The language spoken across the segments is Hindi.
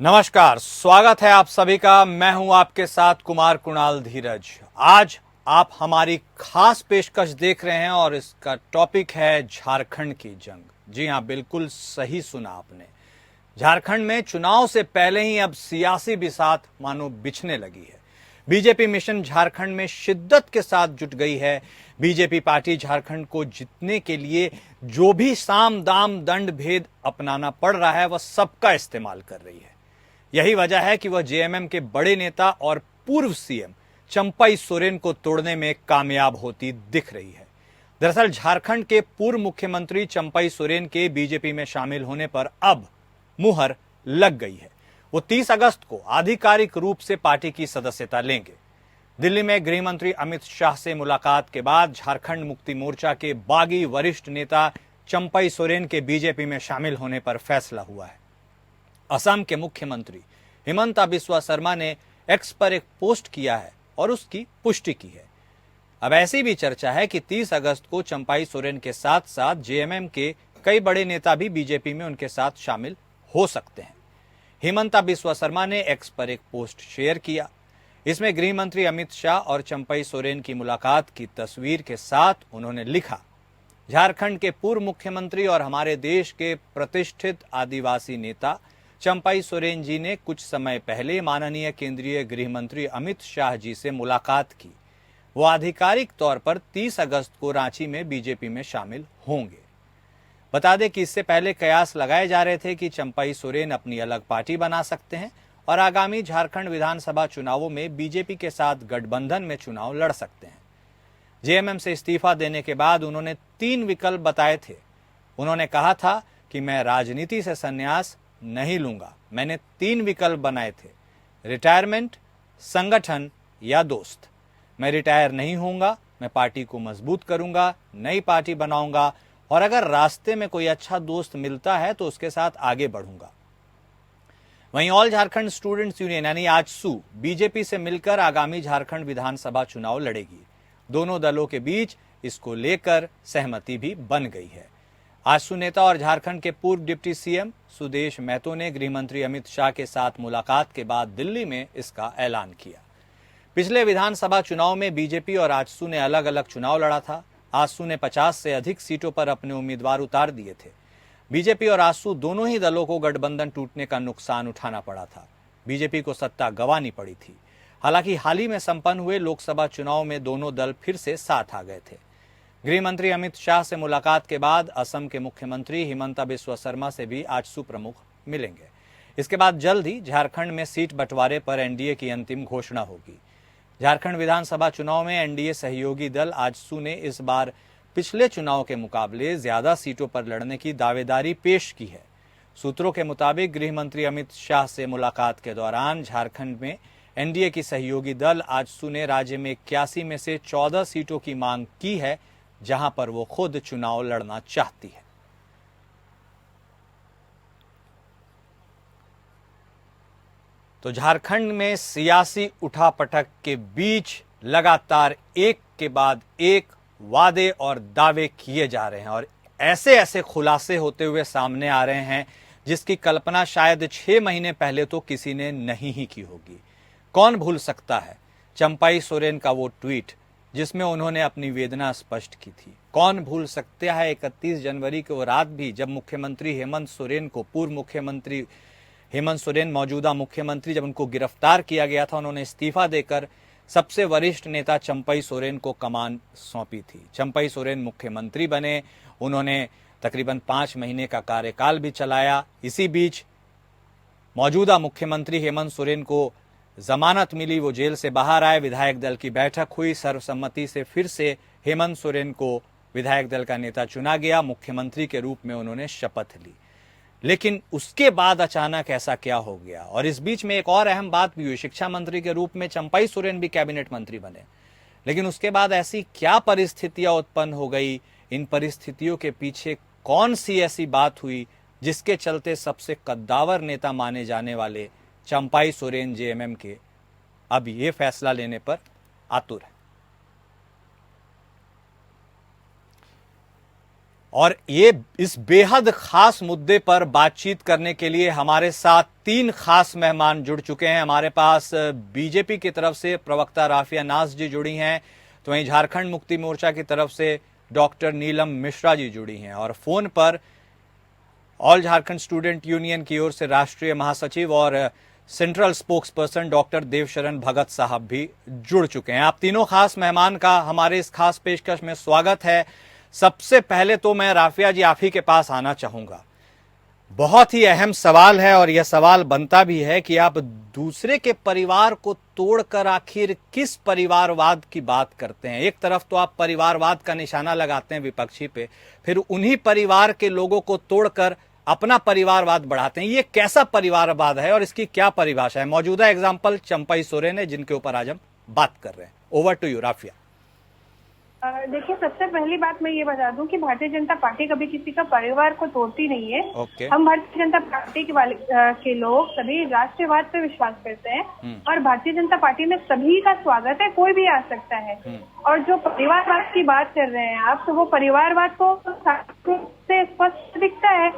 नमस्कार, स्वागत है आप सभी का। मैं हूं आपके साथ कुमार कुणाल धीरज। आज आप हमारी खास पेशकश देख रहे हैं और इसका टॉपिक है झारखंड की जंग। जी हां, बिल्कुल सही सुना आपने। झारखंड में चुनाव से पहले ही अब सियासी बिसात मानो बिछने लगी है। बीजेपी मिशन झारखंड में शिद्दत के साथ जुट गई है। बीजेपी पार्टी झारखंड को जीतने के लिए जो भी साम दाम दंड भेद अपनाना पड़ रहा है वह सबका इस्तेमाल कर रही है। यही वजह है कि वह जेएमएम के बड़े नेता और पूर्व सीएम चंपई सोरेन को तोड़ने में कामयाब होती दिख रही है। दरअसल झारखंड के पूर्व मुख्यमंत्री चंपई सोरेन के बीजेपी में शामिल होने पर अब मुहर लग गई है। वो 30 अगस्त को आधिकारिक रूप से पार्टी की सदस्यता लेंगे। दिल्ली में गृह मंत्री अमित शाह से मुलाकात के बाद झारखंड मुक्ति मोर्चा के बागी वरिष्ठ नेता चंपई सोरेन के बीजेपी में शामिल होने पर फैसला हुआ है। असम के मुख्यमंत्री हिमंता बिस्वा शर्मा ने एक्स पर एक पोस्ट किया है और उसकी पुष्टि की है। अब ऐसी भी चर्चा है कि 30 अगस्त को चंपई सोरेन के साथ साथ जेएमएम के कई बड़े नेता भी बीजेपी में उनके साथ शामिल हो सकते हैं। हिमंता बिस्वा शर्मा ने एक्स पर एक पोस्ट शेयर किया। इसमें गृह मंत्री अमित शाह और चंपई सोरेन की मुलाकात की तस्वीर के साथ उन्होंने लिखा, झारखंड के पूर्व मुख्यमंत्री और हमारे देश के प्रतिष्ठित आदिवासी नेता चंपई सोरेन जी ने कुछ समय पहले माननीय केंद्रीय गृह मंत्री अमित शाह जी से मुलाकात की। वो आधिकारिक तौर पर 30 अगस्त को रांची में बीजेपी में शामिल होंगे। बता दें कि इससे पहले कयास लगाए जा रहे थे कि चंपई सोरेन अपनी अलग पार्टी बना सकते हैं और आगामी झारखंड विधानसभा चुनावों में बीजेपी के साथ गठबंधन में चुनाव लड़ सकते हैं। जेएमएम से इस्तीफा देने के बाद उन्होंने 3 विकल्प बताए थे। उन्होंने कहा था कि मैं राजनीति से संन्यास नहीं लूंगा। मैंने 3 विकल्प बनाए थे, रिटायरमेंट, संगठन या दोस्त। मैं रिटायर नहीं होऊंगा, मैं पार्टी को मजबूत करूंगा, नई पार्टी बनाऊंगा और अगर रास्ते में कोई अच्छा दोस्त मिलता है तो उसके साथ आगे बढ़ूंगा। वहीं ऑल झारखंड स्टूडेंट्स यूनियन यानी आजसू बीजेपी से मिलकर आगामी झारखंड विधानसभा चुनाव लड़ेगी। दोनों दलों के बीच इसको लेकर सहमति भी बन गई है। आजसू नेता और झारखंड के पूर्व डिप्टी सीएम सुदेश महतो ने गृह मंत्री अमित शाह के साथ मुलाकात के बाद दिल्ली में इसका ऐलान किया। पिछले विधानसभा चुनाव में बीजेपी और आजसू ने अलग अलग चुनाव लड़ा था। आजसू ने 50 से अधिक सीटों पर अपने उम्मीदवार उतार दिए थे। बीजेपी और आजसू दोनों ही दलों को गठबंधन टूटने का नुकसान उठाना पड़ा था। बीजेपी को सत्ता गंवानी पड़ी थी। हालांकि हाल ही में संपन्न हुए लोकसभा चुनाव में दोनों दल फिर से साथ आ गए थे। गृह मंत्री अमित शाह से मुलाकात के बाद असम के मुख्यमंत्री हिमंता बिस्वा शर्मा से भी आजसू प्रमुख मिलेंगे। इसके बाद जल्द ही झारखंड में सीट बंटवारे पर एनडीए की अंतिम घोषणा होगी। झारखंड विधानसभा चुनाव में एनडीए सहयोगी दल आजसू ने इस बार पिछले चुनाव के मुकाबले ज्यादा सीटों पर लड़ने की दावेदारी पेश की है। सूत्रों के मुताबिक गृह मंत्री अमित शाह से मुलाकात के दौरान झारखंड में एनडीए की सहयोगी दल आजसू ने राज्य में 81 में से 14 सीटों की मांग की है, जहां पर वो खुद चुनाव लड़ना चाहती है। तो झारखंड में सियासी उठापटक के बीच लगातार एक के बाद एक वादे और दावे किए जा रहे हैं और ऐसे ऐसे खुलासे होते हुए सामने आ रहे हैं जिसकी कल्पना शायद 6 महीने पहले तो किसी ने नहीं ही की होगी। कौन भूल सकता है चंपई सोरेन का वो ट्वीट जिसमें उन्होंने अपनी वेदना स्पष्ट की थी। कौन भूल सकता है 31 जनवरी को रात भी जब मुख्यमंत्री हेमंत सोरेन को, पूर्व मुख्यमंत्री हेमंत सोरेन मौजूदा मुख्यमंत्री, जब उनको गिरफ्तार किया गया था, उन्होंने इस्तीफा देकर सबसे वरिष्ठ नेता चंपई सोरेन को कमान सौंपी थी। चंपई सोरेन मुख्यमंत्री बने। उन्होंने तकरीबन 5 महीने का कार्यकाल भी चलाया। इसी बीच मौजूदा मुख्यमंत्री हेमंत सोरेन को जमानत मिली, वो जेल से बाहर आए। विधायक दल की बैठक हुई, सर्वसम्मति से फिर से हेमंत सोरेन को विधायक दल का नेता चुना गया। मुख्यमंत्री के रूप में उन्होंने शपथ ली। लेकिन उसके बाद अचानक ऐसा क्या हो गया? और इस बीच में एक और अहम बात भी हुई। शिक्षा मंत्री के रूप में चंपई सोरेन भी कैबिनेट मंत्री बने। लेकिन उसके बाद ऐसी क्या परिस्थितियां उत्पन्न हो गई? इन परिस्थितियों के पीछे कौन सी ऐसी बात हुई जिसके चलते सबसे कद्दावर नेता माने जाने वाले चंपई सोरेन जेएमएम के अब ये फैसला लेने पर आतुर है? और ये इस बेहद खास मुद्दे पर बातचीत करने के लिए हमारे साथ 3 खास मेहमान जुड़ चुके हैं। हमारे पास बीजेपी की तरफ से प्रवक्ता राफिया नाज जी जुड़ी हैं, तो वहीं झारखंड मुक्ति मोर्चा की तरफ से डॉक्टर नीलम मिश्रा जी जुड़ी हैं, और फोन पर ऑल झारखंड स्टूडेंट यूनियन की ओर से राष्ट्रीय महासचिव और central spokesperson doctor Devsharan Bhagat साहब भी जुड़ चुके हैं। आप तीनों खास मेहमान का हमारे इस खास पेशकश में स्वागत है। सबसे पहले तो मैं राफिया जी आप ही के पास आना चाहूंगा। बहुत ही अहम सवाल है और यह सवाल बनता भी है कि आप दूसरे के परिवार को तोड़कर आखिर किस परिवारवाद की बात करते हैं। एक तरफ तो आप परिवारवाद का निशाना लगाते हैं विपक्षी पे, फिर उन्हीं परिवार के लोगों को तोड़कर अपना परिवारवाद बढ़ाते हैं। ये कैसा परिवारवाद है और इसकी क्या परिभाषा है? मौजूदा एग्जाम्पल चंपई सोरेन है जिनके ऊपर आज हम बात कर रहे हैं। Over to you Rafia. देखिए, सबसे पहली बात मैं ये बता दूं कि भारतीय जनता पार्टी कभी किसी का परिवार को तोड़ती नहीं है। हम भारतीय जनता पार्टी के लोग सभी राष्ट्रवाद पे विश्वास करते हैं और भारतीय जनता पार्टी में सभी का स्वागत है, कोई भी आ सकता है। और जो परिवारवाद की बात कर रहे हैं आप, तो वो परिवारवाद को से स्पष्ट दिखता है।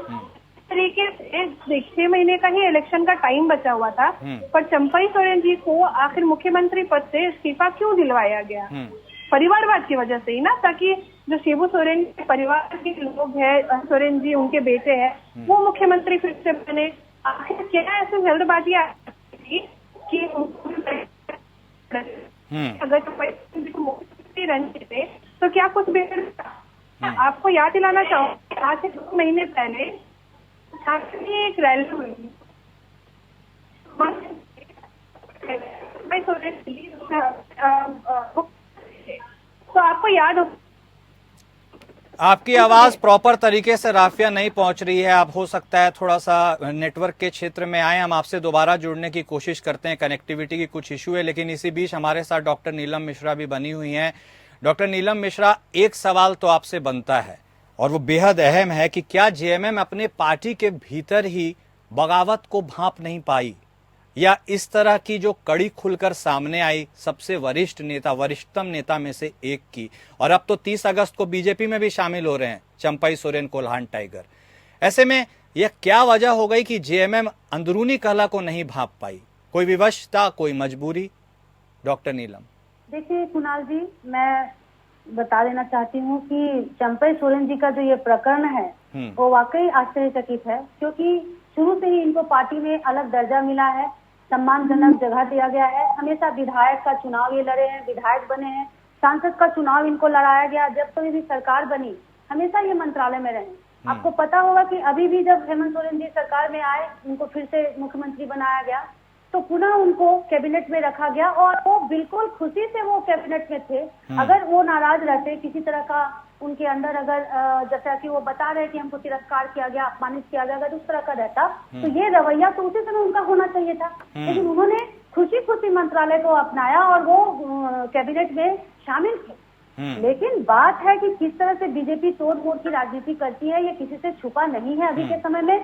तरीके से 6 महीने का ही इलेक्शन का टाइम बचा हुआ था, पर चंपई सोरेन जी को आखिर मुख्यमंत्री पद से इस्तीफा क्यों दिलवाया गया? परिवारवाद की वजह से ही ना, ताकि जो शिबू सोरेन के परिवार के लोग हैं, सोरेन जी उनके बेटे हैं, वो मुख्यमंत्री फिर से बने। आखिर क्या ऐसे जल्दबाजी थी कि अगर मुख्यमंत्री रहने थे तो क्या कुछ बेहतर? आपको याद दिलाना चाहूंगी, आज से 2 महीने पहले एक रैली हुई, तो आपको याद हो। आपकी आवाज प्रॉपर तरीके से राफिया नहीं पहुंच रही है। आप हो सकता है थोड़ा सा नेटवर्क के क्षेत्र में आए, हम आपसे दोबारा जुड़ने की कोशिश करते हैं। कनेक्टिविटी की कुछ इशू है, लेकिन इसी बीच हमारे साथ डॉक्टर नीलम मिश्रा भी बनी हुई हैं। डॉक्टर नीलम मिश्रा, एक सवाल तो आपसे बनता है और वो बेहद अहम है कि क्या जेएमएम अपने पार्टी के भीतर ही बगावत को भांप नहीं पाई, या इस तरह की जो कड़ी खुलकर सामने आई सबसे वरिष्ठ नेता, वरिष्ठतम नेता में से एक की, और अब तो 30 अगस्त को बीजेपी में भी शामिल हो रहे हैं चंपई सोरेन कोल्हान टाइगर। ऐसे में यह क्या वजह हो गई कि जेएमएम अंदरूनी कलह को नहीं भांप पाई? कोई विवशता, कोई मजबूरी? डॉक्टर नीलम। देखिए कुणाल जी, मैं बता देना चाहती हूँ कि चंपई सोरेन जी का जो ये प्रकरण है वो वाकई आश्चर्यचकित है, क्योंकि शुरू से ही इनको पार्टी में अलग दर्जा मिला है, सम्मानजनक जगह दिया गया है। हमेशा विधायक का चुनाव ये लड़े हैं, विधायक बने हैं, सांसद का चुनाव इनको लड़ाया गया। जब कभी भी सरकार बनी हमेशा ये मंत्रालय में रहे। आपको पता होगा कि अभी भी जब हेमंत सोरेन जी सरकार में आए, उनको फिर से मुख्यमंत्री बनाया गया, तो पुनः उनको कैबिनेट में रखा गया और वो बिल्कुल खुशी से वो कैबिनेट में थे। अगर वो नाराज रहते, किसी तरह का उनके अंदर अगर जैसा कि वो बता रहे कि हमको तिरस्कार किया गया, अपमानित किया गया, अगर उस तरह का रहता तो ये रवैया तो उसी समय उनका होना चाहिए था। लेकिन उन्होंने खुशी खुशी मंत्रालय को अपनाया और वो कैबिनेट में शामिल थे। लेकिन बात है कि किस तरह से बीजेपी तोड़ फोड़ की राजनीति करती है, ये किसी से छुपा नहीं है। अभी के समय में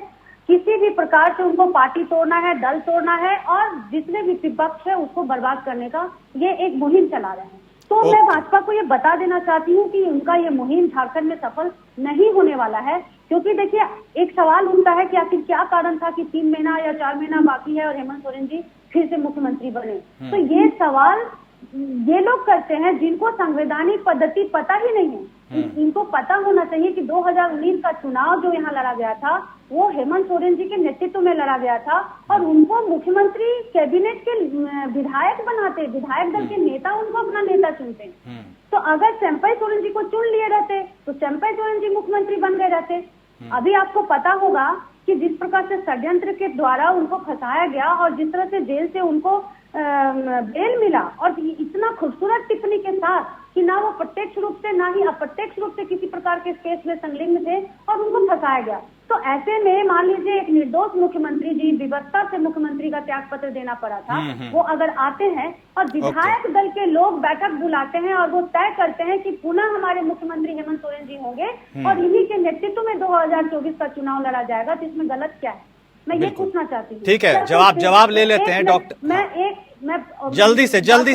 किसी भी प्रकार से उनको पार्टी तोड़ना है, दल तोड़ना है और जितने भी विपक्ष है उसको बर्बाद करने का ये एक मुहिम चला रहे हैं। तो मैं भाजपा को ये बता देना चाहती हूँ कि उनका ये मुहिम झारखंड में सफल नहीं होने वाला है, क्योंकि देखिए एक सवाल उठता है कि आखिर क्या कारण था कि 3 महीना या 4 महीना बाकी है और हेमंत सोरेन जी फिर से मुख्यमंत्री बने। तो ये सवाल ये लोग करते हैं जिनको संवैधानिक पद्धति पता ही नहीं है। इनको पता होना चाहिए कि 2019 का चुनाव जो यहाँ लड़ा गया था वो हेमंत सोरेन जी के नेतृत्व में लड़ा गया था और उनको मुख्यमंत्री कैबिनेट के विधायक बनाते, विधायक दल के नेता उनको अपना नेता चुनते। तो अगर चंपई सोरेन जी को चुन लिए रहते तो चंपई सोरेन जी मुख्यमंत्री बन गए रहते। अभी आपको पता होगा कि जिस प्रकार से षड्यंत्र के द्वारा उनको फंसाया गया और जिस तरह से जेल से उनको बेल मिला और इतना खूबसूरत टिप्पणी के साथ कि ना वो प्रत्यक्ष रूप से ना ही अप्रत्यक्ष रूप से किसी प्रकार के केस में संलग्न थे और उनको फंसाया गया। तो ऐसे में मान लीजिए एक निर्दोष मुख्यमंत्री जी, विवशता से मुख्यमंत्री का त्याग पत्र देना पड़ा था, वो अगर आते हैं और विधायक दल के लोग बैठक बुलाते हैं और वो तय करते हैं कि पुनः हमारे मुख्यमंत्री हेमंत सोरेन जी होंगे और इन्हीं के नेतृत्व में 2024 का चुनाव लड़ा जाएगा, तो इसमें गलत क्या है? मैं ये पूछना चाहती हूँ। ठीक है, जवाब ले लेते हैं डॉक्टर। मैं जल्दी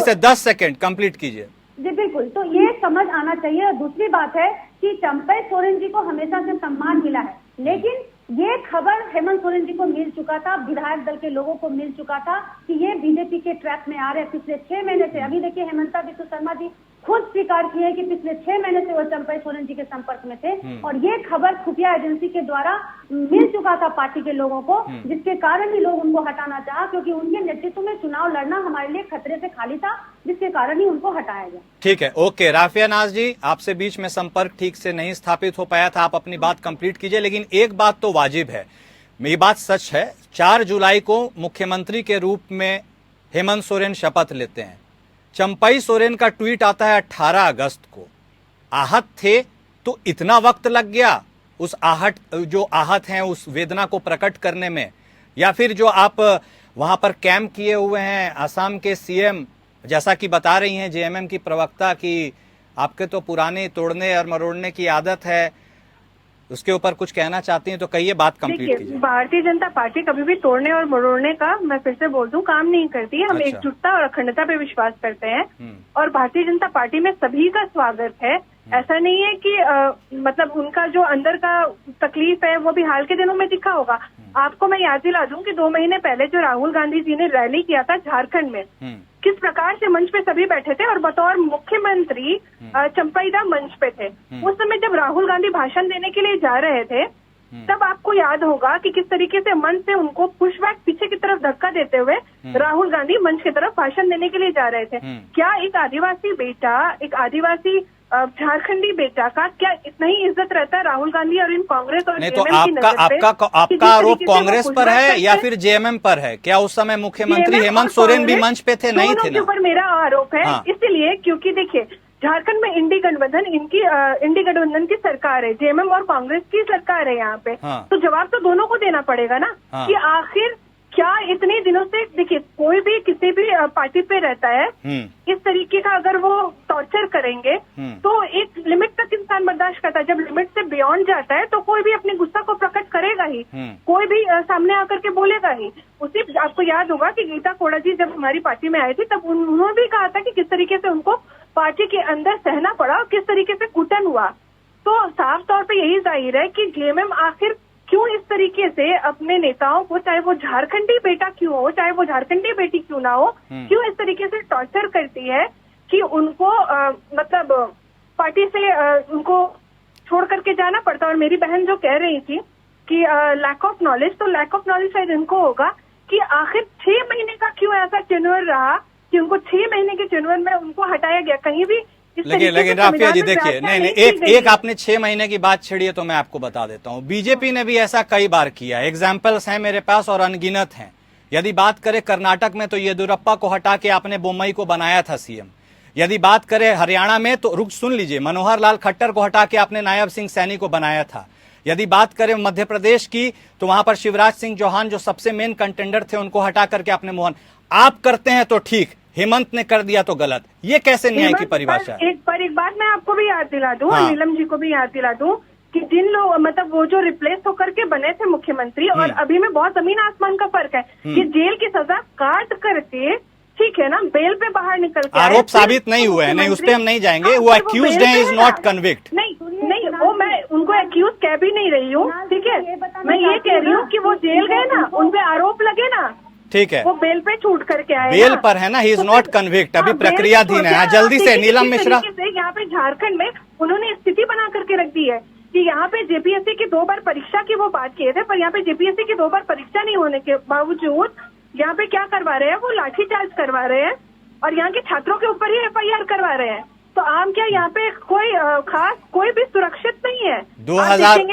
से 10 सेकंड कंप्लीट कीजिए। जी बिल्कुल, तो ये समझ आना चाहिए। और दूसरी बात है कि चंपई सोरेन जी को हमेशा से सम्मान मिला है, लेकिन ये खबर हेमंत सोरेन जी को मिल चुका था, विधायक दल के लोगों को मिल चुका था कि ये बीजेपी के ट्रैक में आ रहे हैं पिछले 6 महीने से। अभी देखिए हेमंता बिस्व शर्मा जी खुद स्वीकार किए हैं कि पिछले 6 महीने से वो चंपई सोरेन जी के संपर्क में थे, और ये खबर खुफिया एजेंसी के द्वारा मिल चुका था पार्टी के लोगों को, जिसके कारण ही लोग उनको हटाना चाहा, क्योंकि उनके नेतृत्व में चुनाव लड़ना हमारे लिए खतरे से खाली था, जिसके कारण ही उनको हटाया गया। ठीक है, ओके। राफिया नाज जी, आपसे बीच में संपर्क ठीक से नहीं स्थापित हो पाया था, आप अपनी बात कंप्लीट कीजिए। लेकिन एक बात तो वाजिब है, ये बात सच है, 4 जुलाई को मुख्यमंत्री के रूप में हेमंत सोरेन शपथ लेते हैं। चंपई सोरेन का ट्वीट आता है 18 अगस्त को। आहत थे तो इतना वक्त लग गया उस जो आहत हैं उस वेदना को प्रकट करने में, या फिर जो आप वहां पर कैंप किए हुए हैं असम के सीएम, जैसा कि बता रही हैं जेएमएम की प्रवक्ता कि आपके तो पुराने तोड़ने और मरोड़ने की आदत है, उसके ऊपर कुछ कहना चाहती हैं तो कहिए, बात कंप्लीट कीजिए। भारतीय जनता पार्टी कभी भी तोड़ने और मरोड़ने का, मैं फिर से बोल दूं, काम नहीं करती है। हम अच्छा। एकजुटता और अखंडता पे विश्वास करते हैं, और भारतीय जनता पार्टी में सभी का स्वागत है। ऐसा नहीं है कि मतलब उनका जो अंदर का तकलीफ है वो भी हाल के दिनों में दिखा होगा। आपको मैं याद दिला दूं कि 2 महीने पहले जो राहुल गांधी जी ने रैली किया था झारखंड में, किस प्रकार से मंच पे सभी बैठे थे और बतौर मुख्यमंत्री चंपईदा मंच पे थे। उस समय जब राहुल गांधी भाषण देने के लिए जा रहे थे, तब आपको याद होगा कि किस तरीके से मंच से उनको पुशबैक पीछे की तरफ धक्का देते हुए राहुल गांधी मंच की तरफ भाषण देने के लिए जा रहे थे। क्या एक आदिवासी बेटा, एक आदिवासी झारखंडी बेटा का क्या इतना ही इज्जत रहता है राहुल गांधी और इन कांग्रेस और नहीं? तो आपका आरोप कांग्रेस पर है या फिर जेएमएम पर है? क्या उस समय मुख्यमंत्री हेमंत सोरेन भी मंच पे थे? नहीं थे ना? पर मेरा आरोप है। हाँ। इसलिए क्योंकि देखिए झारखंड में इंडी गठबंधन की सरकार है, जेएमएम और कांग्रेस की सरकार है यहाँ पे। हाँ। तो जवाब तो दोनों को देना पड़ेगा ना। हाँ। कि आखिर क्या इतने दिनों से, देखिए कोई भी किसी भी पार्टी पे रहता है, इस तरीके का अगर वो टॉर्चर करेंगे तो एक लिमिट तक इंसान बर्दाश्त करता है। जब लिमिट से बियॉन्ड जाता है तो कोई भी अपने गुस्सा को प्रकट करेगा ही, कोई भी सामने आकर के बोलेगा ही। उसी आपको याद होगा कि गीता कोड़ा जी जब हमारी पार्टी में आए थे तब उन्होंने भी कहा था कि किस तरीके से उनको पार्टी के अंदर सहना पड़ा और किस तरीके से कुटन हुआ। तो साफ तौर पे यही जाहिर है कि जेएमएम आखिर क्यों इस तरीके से अपने नेताओं को, चाहे वो झारखंडी बेटा क्यों हो, चाहे वो झारखंडी बेटी क्यों ना हो, क्यों इस तरीके से टॉर्चर करती है कि उनको मतलब पार्टी से उनको छोड़ करके जाना पड़ता। और मेरी बहन जो कह रही थी कि लैक ऑफ नॉलेज, तो लैक ऑफ नॉलेज शायद इनको होगा कि आखिर 6 महीने का क्यों ऐसा टेन्योर रहा कि उनको 6 महीने के टेन्योर में उनको हटाया गया। कहीं भी लेकिन राफिया जी देखिए, नहीं एक आपने 6 महीने की बात छेड़ी है तो मैं आपको बता देता हूँ, बीजेपी ने भी ऐसा कई बार किया। एग्जाम्पल्स हैं मेरे पास और अनगिनत हैं। यदि बात करें कर्नाटक में तो येदियुरप्पा को हटा के आपने बोम्मई को बनाया था सीएम। यदि बात करें हरियाणा में तो रुक सुन लीजिए, मनोहर लाल खट्टर को हटा के आपने नायब सिंह सैनी को बनाया था। यदि बात करें मध्य प्रदेश की तो वहां पर शिवराज सिंह चौहान जो सबसे मेन कंटेंडर थे उनको हटा करके आपने मोहन। आप करते हैं तो ठीक, हेमंत ने कर दिया तो गलत। ये कैसे न्याय की परिभाषा है? एक बात मैं आपको भी याद दिला दूं, हाँ। नीलम जी को भी याद दिला दूं कि जिन लोग मतलब वो जो रिप्लेस होकर के बने थे मुख्यमंत्री, और अभी में बहुत जमीन आसमान का फर्क है कि जेल की सजा काट करके, ठीक है ना, बेल पे बाहर निकल के आरोप साबित नहीं हुए हैं, नहीं उस पे हम नहीं जाएंगे। वो एक्यूज्ड है, इज नॉट कन्विक्ट। नहीं वो मैं उनको एक्यूज कह भी नहीं रही हूँ, ठीक है। मैं ये कह रही हूँ कि वो जेल गए ना, उनपे आरोप लगे ना, ठीक है, वो बेल पे छूट करके आए, बेल पर है ना, ही इज नॉट कन्विक्ट, अभी प्रक्रियाधीन है। जल्दी से नीलम मिश्रा। यहाँ पे झारखंड में उन्होंने स्थिति बना करके रख दी है कि यहाँ पे जेपीएससी की 2 बार परीक्षा की वो बात किए थे, पर यहाँ पे जेपीएससी की 2 बार परीक्षा नहीं होने के बावजूद यहाँ पे क्या करवा रहे हैं, वो लाठीचार्ज करवा रहे हैं और यहाँ के छात्रों के ऊपर ही एफआईआर करवा रहे हैं। तो आम क्या यहाँ पे कोई खास कोई भी सुरक्षित नहीं है। 2000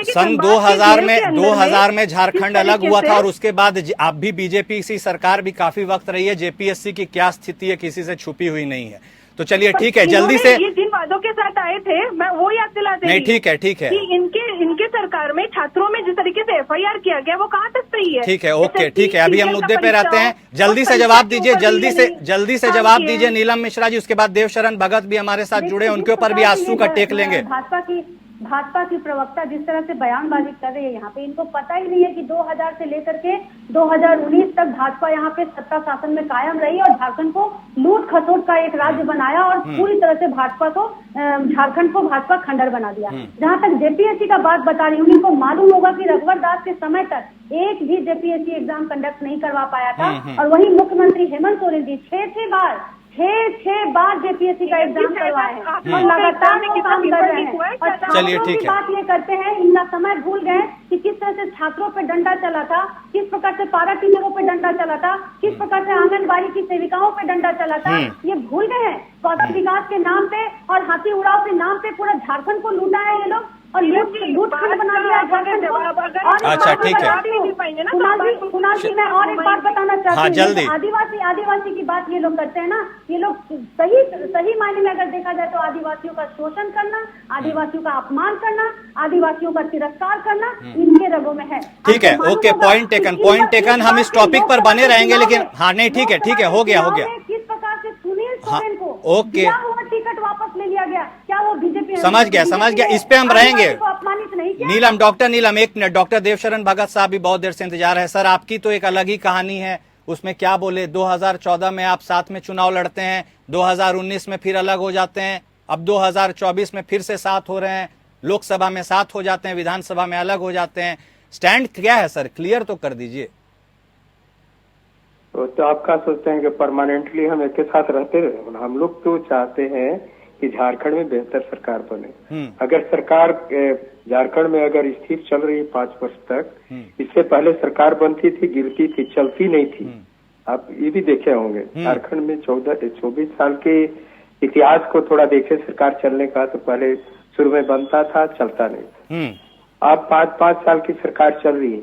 में झारखंड अलग हुआ था और उसके बाद आप भी बीजेपी सी सरकार भी काफी वक्त रही है। जेपीएससी की क्या स्थिति है किसी से छुपी हुई नहीं है। तो चलिए ठीक है, जल्दी से ये जिन वादों के साथ आए थे मैं वो याद दिला दे रही। नहीं ठीक है कि इनके सरकार में छात्रों में जिस तरीके से एफआईआर किया गया वो कहाँ तक सही है। ठीक है, ओके, ठीक है, अभी हम मुद्दे पे रहते हैं। जल्दी से जवाब दीजिए, जल्दी से जवाब दीजिए नीलम मिश्रा जी। उसके बाद देवशरण भगत भी हमारे साथ जुड़े, उनके ऊपर भी आंसू का टेक लेंगे। भाजपा की प्रवक्ता जिस तरह से बयानबाजी कर रही है यहाँ पे, इनको पता ही नहीं है कि 2000 से लेकर के 2019 तक भाजपा यहाँ पे सत्ता शासन में कायम रही और झारखंड को लूट खसोट का एक राज्य बनाया और पूरी तरह से झारखंड को भाजपा खंडर बना दिया। जहाँ तक जेपीएससी का बात बता रही हूँ, इनको मालूम होगा कि रघुवर दास के समय तक एक भी जेपीएससी एग्जाम कंडक्ट नहीं करवा पाया था और वही मुख्यमंत्री हेमंत सोरेन जी छह बार जेपीएससी का एग्जाम करवाए हैं और लगातार वो काम कर रहे हैं। और चलिए छात्रों ठीक की है, बात ये करते हैं, इनका समय भूल गए कि किस तरह से छात्रों पे डंडा चला था, किस प्रकार से पारा टीचरों पे डंडा चला था, किस प्रकार से आंगनबाड़ी की सेविकाओं पे डंडा चला था, ये भूल गए हैं। कौशल विकास के नाम पे और हाथी उड़ाव के नाम पे पूरा झारखंड को लूटा है ये लोग और लूटखंड बना दिया झारखंड को। और अच्छा ठीक है कुणाल जी, मैं और एक बात बताना चाहती हूँ, जल्दी। आदिवासी की बात ये लोग करते हैं ना, ये लोग सही मायने में अगर देखा जाए तो आदिवासियों का शोषण करना, आदिवासियों का अपमान करना, आदिवासियों का तिरस्कार करना इनके रगों में है। ठीक है, ओके, पॉइंट टेकन। हम इस टॉपिक पर बने रहेंगे, लेकिन हाँ नहीं ठीक है, हो गया। किस प्रकार से सुनील सोरेन को ओके, टिकट वापस ले लिया गया, क्या वो बीजेपी समझ गया, इस पे हम रहेंगे। अपमानित नहीं किया? नीलम, डॉक्टर नीलम, एक मिनट, डॉक्टर देवशरण भगत साहब भी बहुत देर से इंतजार है। सर, आपकी तो एक अलग ही कहानी है, उसमें क्या बोले, 2014 में आप साथ में चुनाव लड़ते हैं, 2019 में फिर अलग हो जाते हैं, अब 2024 में फिर से साथ हो रहे हैं, लोकसभा में साथ हो जाते हैं, विधानसभा में अलग हो जाते हैं। स्टैंड क्या है सर, क्लियर तो कर दीजिए। तो आप क्या सोचते हैं कि परमानेंटली हम एक के साथ रहते रहे? हम लोग तो चाहते हैं कि झारखंड में बेहतर सरकार बने। अगर सरकार झारखंड में अगर स्थिर चल रही है 5 वर्ष तक, इससे पहले सरकार बनती थी, गिरती थी, चलती नहीं थी। आप ये भी देखे होंगे झारखंड में 24 साल के इतिहास को थोड़ा देखे सरकार चलने का, तो पहले शुरू में बनता था, चलता नहीं था। अब 5 साल की सरकार चल रही है,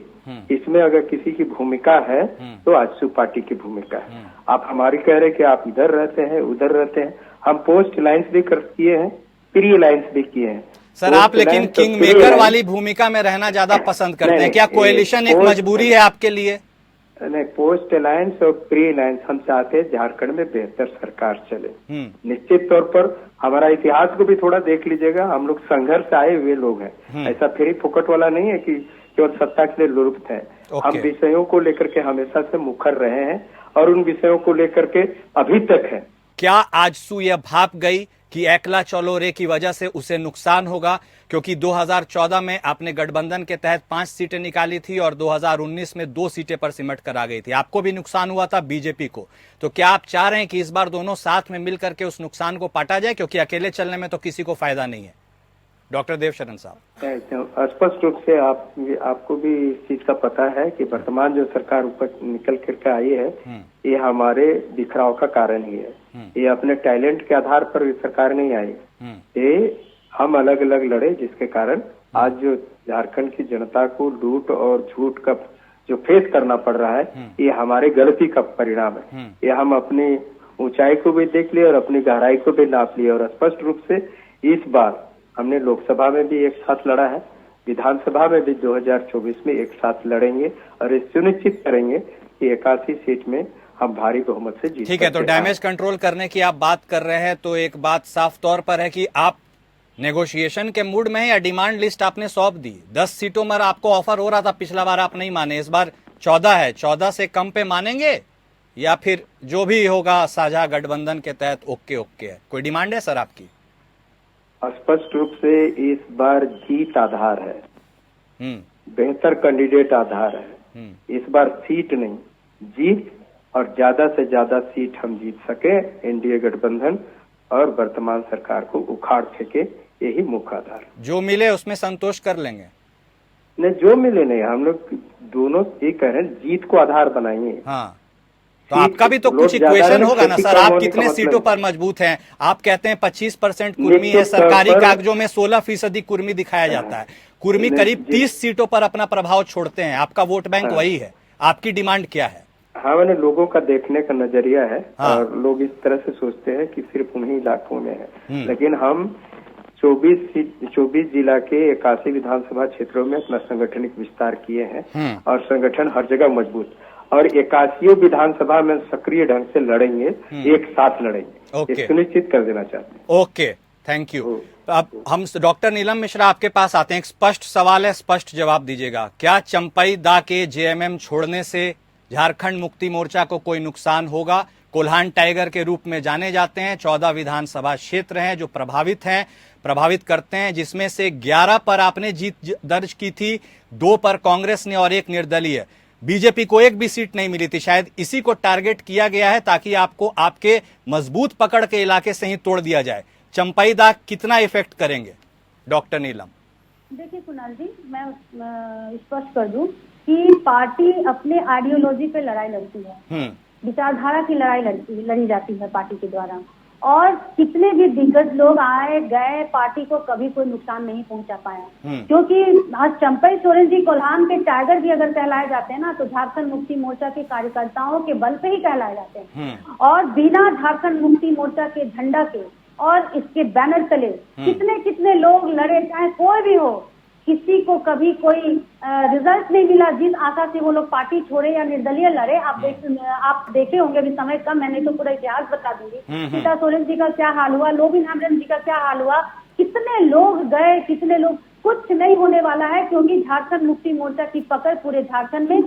इसमें अगर किसी की भूमिका है तो आजसू पार्टी की भूमिका है। आप हमारी कह रहे हैं कि आप इधर रहते हैं, उधर रहते हैं, हम पोस्ट अलायंस भी किए हैं, प्री अलायंस भी किए हैं। सर, आप लेकिन किंग मेकर वाली भूमिका में रहना ज्यादा पसंद करते हैं क्या? कोएलिशन एक मजबूरी है आपके लिए? नहीं, पोस्ट अलायंस और प्री अलायंस हम चाहते हैं झारखंड में बेहतर सरकार चले। निश्चित तौर पर हमारा इतिहास को भी थोड़ा देख लीजिएगा, हम लोग संघर्ष आए हुए लोग हैं, ऐसा फ्री फुकट वाला नहीं है कि केवल सत्ता के लिए लुप्त है। हम विषयों को लेकर के हमेशा से मुखर रहे हैं और उन विषयों को लेकर के अभी तक है। क्या आजसू यह भाप गई कि एकला चलो रे की वजह से उसे नुकसान होगा? क्योंकि 2014 में आपने गठबंधन के तहत 5 सीटें निकाली थी और 2019 में 2 सीटें पर सिमट कर आ गई थी, आपको भी नुकसान हुआ था, बीजेपी को। तो क्या आप चाह रहे हैं कि इस बार दोनों साथ में मिलकर के उस नुकसान को पाटा जाए, क्योंकि अकेले चलने में तो किसी को फायदा नहीं है? डॉक्टर देवशरण साहब, स्पष्ट रूप से आपको भी इस चीज का पता है कि वर्तमान जो सरकार ऊपर निकल करके आई है, ये हमारे बिखराव का कारण ही है। ये अपने टैलेंट के आधार पर सरकार नहीं आई, ये हम अलग अलग लड़े, जिसके कारण आज जो झारखंड की जनता को लूट और झूठ का जो फेस करना पड़ रहा है, ये हमारे गलती का परिणाम है। ये हम अपनी ऊंचाई को भी देख लिए और अपनी गहराई को भी नाप लिए और स्पष्ट रूप से इस बार हमने लोकसभा में भी एक साथ लड़ा है, विधानसभा में भी 2024 में एक साथ लड़ेंगे और ये सुनिश्चित करेंगे कि 81 सीट में हम भारी बहुमत से जीत। ठीक है, तो डैमेज कंट्रोल करने की आप बात कर रहे हैं, तो एक बात साफ तौर पर है कि आप नेगोशिएशन के मूड में हैं या डिमांड लिस्ट आपने सौंप दी? 10 सीटों में आपको ऑफर हो रहा था, पिछला बार आप नहीं माने, इस बार 14 है, 14 से कम पे मानेंगे या फिर जो भी होगा साझा गठबंधन के तहत ओके है? कोई डिमांड है सर आपकी? स्पष्ट रूप से इस बार जीत आधार है, बेहतर कैंडिडेट आधार है। इस बार सीट नहीं, जीत, और ज्यादा से ज्यादा सीट हम जीत सके, एनडीए गठबंधन और वर्तमान सरकार को उखाड़ फेंके, यही मुख्य आधार। जो मिले उसमें संतोष कर लेंगे? नहीं, जो मिले नहीं, हम लोग दोनों ये कह रहे हैं, जीत को आधार बनाएंगे। हाँ, तो आपका भी तो कुछ इक्वेशन होगा ना सर, आप कितने सीटों पर मजबूत हैं? आप कहते हैं 25% कुर्मी है, सरकारी कागजों में 16% कुर्मी दिखाया जाता है, कुर्मी करीब 30 सीटों पर अपना प्रभाव छोड़ते हैं, आपका वोट बैंक वही है, आपकी डिमांड क्या है? हाँ, मैंने लोगों का देखने का नजरिया है। हाँ। और लोग इस तरह से सोचते हैं कि सिर्फ उन्हीं इलाकों में है, लेकिन हम 24 जिला के 81 विधानसभा क्षेत्रों में अपना संगठनिक विस्तार किए हैं और संगठन हर जगह मजबूत, और 81 विधानसभा में सक्रिय ढंग से लड़ेंगे, एक साथ लड़ेंगे, ये सुनिश्चित कर देना चाहते हैं। Okay, thank you. अब हम डॉक्टर नीलम मिश्रा आपके पास आते हैं। एक स्पष्ट सवाल है, स्पष्ट जवाब दीजिएगा। क्या चंपई दा के जेएमएम छोड़ने से झारखंड मुक्ति मोर्चा को कोई नुकसान होगा? कोल्हान टाइगर के रूप में जाने जाते हैं। 14 विधानसभा क्षेत्र हैं जो प्रभावित करते हैं, जिसमें से 11 पर आपने जीत दर्ज की थी, 2 पर कांग्रेस ने और 1 निर्दलीय। बीजेपी को एक भी सीट नहीं मिली थी। शायद इसी को टारगेट किया गया है ताकि आपको आपके मजबूत पकड़ के इलाके से ही तोड़ दिया जाए। चंपई दा कितना इफेक्ट करेंगे? डॉक्टर नीलम। देखिए कुणाल जी, मैं स्पष्ट कर दूं कि पार्टी अपने आइडियोलॉजी पे लड़ाई लड़ती है, विचारधारा की लड़ाई लड़ी जाती है पार्टी के द्वारा, और कितने भी दिग्गज लोग आए गए, पार्टी को कभी कोई नुकसान नहीं पहुंचा पाया। क्योंकि आज चंपई सोरेन जी कोल्हान के टाइगर भी अगर कहलाए जाते हैं ना, तो झारखंड मुक्ति मोर्चा के कार्यकर्ताओं के बल पे ही कहलाए जाते हैं। और बिना झारखंड मुक्ति मोर्चा के झंडा के और इसके बैनर तले कितने कितने लोग लड़े, चाहे कोई भी हो, किसी को कभी कोई रिजल्ट नहीं मिला जिस आशा से वो लोग पार्टी छोड़े या निर्दलीय लड़े। आप देखे होंगे, अभी समय कम, मैंने तो पूरा इतिहास बता दूंगी। सीता सोरेन जी का क्या हाल हुआ, लोबिन हेम्ब्रम जी का क्या हाल हुआ, कितने लोग गए, कितने लोग। कुछ नहीं होने वाला है, क्योंकि झारखंड मुक्ति मोर्चा की पकड़ पूरे झारखंड में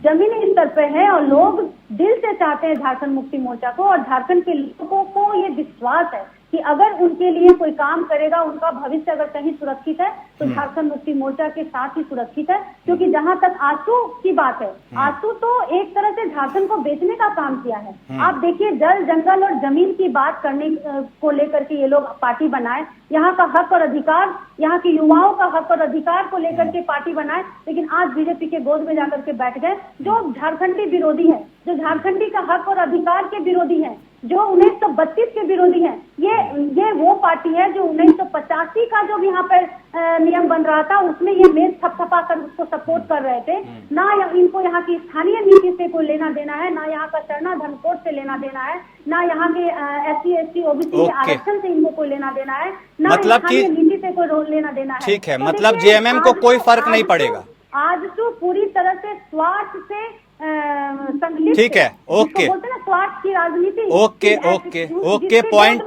जमीनी स्तर पे है और लोग दिल से चाहते हैं झारखंड मुक्ति मोर्चा को। और झारखंड के लोगों को ये विश्वास है कि अगर उनके लिए कोई काम करेगा, उनका भविष्य अगर कहीं सुरक्षित है तो झारखंड मुक्ति मोर्चा के साथ ही सुरक्षित है। क्योंकि जहां तक आंसू की बात है, आंसू तो एक तरह से झारखंड को बेचने का काम किया है। आप देखिए, जल जंगल और जमीन की बात करने को लेकर के ये लोग पार्टी बनाए, यहाँ का हक और अधिकार, यहाँ के युवाओं का हक और अधिकार को लेकर के पार्टी बनाए, लेकिन आज बीजेपी के गोद में जाकर के बैठ गए, जो झारखंडी विरोधी है, जो झारखंडी का हक और अधिकार के विरोधी है, जो 1932 के विरोधी हैं। ये वो पार्टी है जो 1985 का जो यहाँ पर नियम बन रहा था, उसमें ये मेज थपथपा कर उसको सपोर्ट कर रहे थे। ना इनको यहाँ की स्थानीय नीति से कोई लेना देना है, ना यहाँ का शरणा धर्म कोड से लेना देना है, ना यहाँ के SC ST OBC के आरक्षण से इनको कोई लेना देना है, ना स्थानीय नीति से कोई लेना देना है। ठीक है, मतलब जेएमएम को कोई फर्क नहीं पड़ेगा। आज तो पूरी तरह से स्वार्थ से संगठित, ठीक है, ओके, बोलते हैं ना स्वार्थ की राजनीति। Okay, point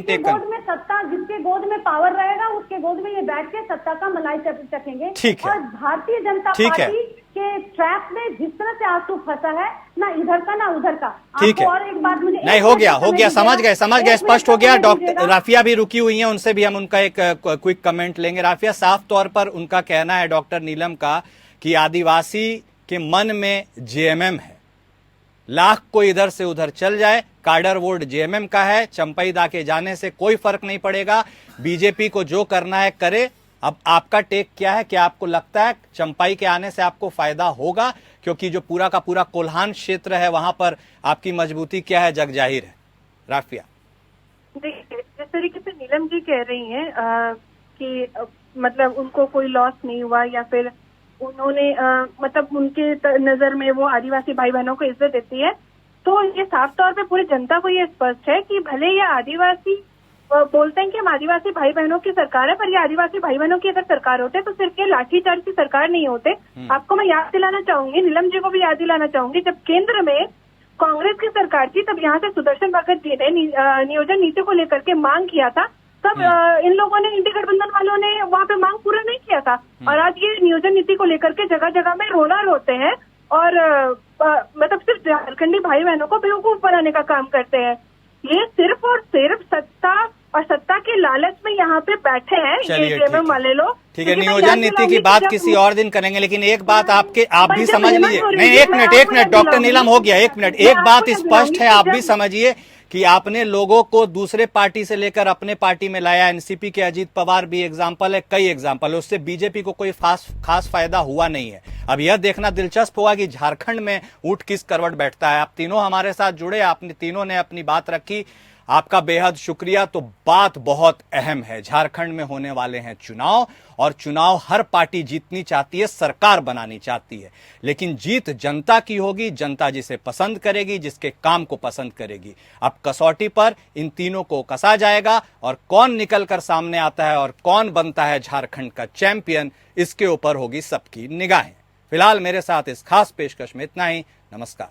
taken. में सत्ता, जिसके गोद में पावर रहेगा, उसके गोद में ये बैठ के सत्ता का मलाई चखेंगे। ठीक है। और भारतीय जनता पार्टी के ट्रैप में जिस तरह से आंसू फंसा है, ना इधर का ना उधर का। ठीक है, और एक बात मुझे नहीं, हो गया, समझ गए, स्पष्ट हो गया। डॉक्टर राफिया भी रुकी हुई हैं, उनसे भी हम उनका एक क्विक कमेंट लेंगे। राफिया, साफ तौर पर उनका कहना है डॉक्टर नीलम का कि आदिवासी के मन में जेएमएम है, लाख कोई इधर से उधर चल जाए, कार्डर वोट जेएमएम का है, चंपई दा के जाने से कोई फर्क नहीं पड़ेगा, बीजेपी को जो करना है करे। अब आपका टेक क्या है? क्या आपको लगता है चंपई के आने से आपको फायदा होगा? क्योंकि जो पूरा का पूरा कोल्हान क्षेत्र है, वहां पर आपकी मजबूती क्या है, जग जाहिर है। राफिया, देखिए, जिस तरीके से नीलम जी कह रही हैं कि मतलब उनको कोई लॉस नहीं हुआ, या फिर उन्होंने मतलब उनके नजर में वो आदिवासी भाई बहनों को इज्जत देती है, तो ये साफ तौर पे पूरी जनता को ये स्पष्ट है कि भले ये आदिवासी बोलते हैं कि हम आदिवासी भाई बहनों की सरकार है, पर ये आदिवासी भाई बहनों की अगर सरकार होते तो सिर्फ ये लाठीचार्ज की सरकार नहीं होते। आपको मैं याद दिलाना चाहूंगी, नीलम जी को भी याद दिलाना चाहूंगी, जब केंद्र में कांग्रेस की सरकार थी, तब यहाँ से सुदर्शन भगत जी ने नियोजन नीति को लेकर के मांग किया था। तब इन लोगों ने, इंडी गठबंधन वालों ने वहाँ पे मांग पूरा नहीं किया था, और आज ये नियोजन नीति को लेकर के जगह जगह में रोना रोते हैं और मतलब सिर्फ झारखंडी भाई बहनों को बेवकूफ बनाने का काम करते हैं। ये सिर्फ और सिर्फ सत्ता और सत्ता के लालच में यहाँ पे बैठे हैं ये जेएमएम वाले लोग। ठीक है, नियोजन नीति की बात किसी और दिन करेंगे, लेकिन एक बात आप भी समझ लीजिए। नहीं, एक मिनट डॉक्टर नीलम, हो गया, एक मिनट। एक बात स्पष्ट है, आप भी समझिए कि आपने लोगों को दूसरे पार्टी से लेकर अपने पार्टी में लाया। एनसीपी के अजीत पवार भी एग्जाम्पल है, कई एग्जाम्पल है, उससे बीजेपी को कोई खास फायदा हुआ नहीं है। अब यह देखना दिलचस्प होगा कि झारखंड में ऊंट किस करवट बैठता है। आप तीनों हमारे साथ जुड़े, आपने तीनों ने अपनी बात रखी, आपका बेहद शुक्रिया। तो बात बहुत अहम है, झारखंड में होने वाले हैं चुनाव, और चुनाव हर पार्टी जीतनी चाहती है, सरकार बनानी चाहती है, लेकिन जीत जनता की होगी, जनता जिसे पसंद करेगी, जिसके काम को पसंद करेगी। अब कसौटी पर इन तीनों को कसा जाएगा, और कौन निकलकर सामने आता है और कौन बनता है झारखंड का चैंपियन, इसके ऊपर होगी सबकी निगाहें। फिलहाल मेरे साथ इस खास पेशकश में इतना ही। नमस्कार।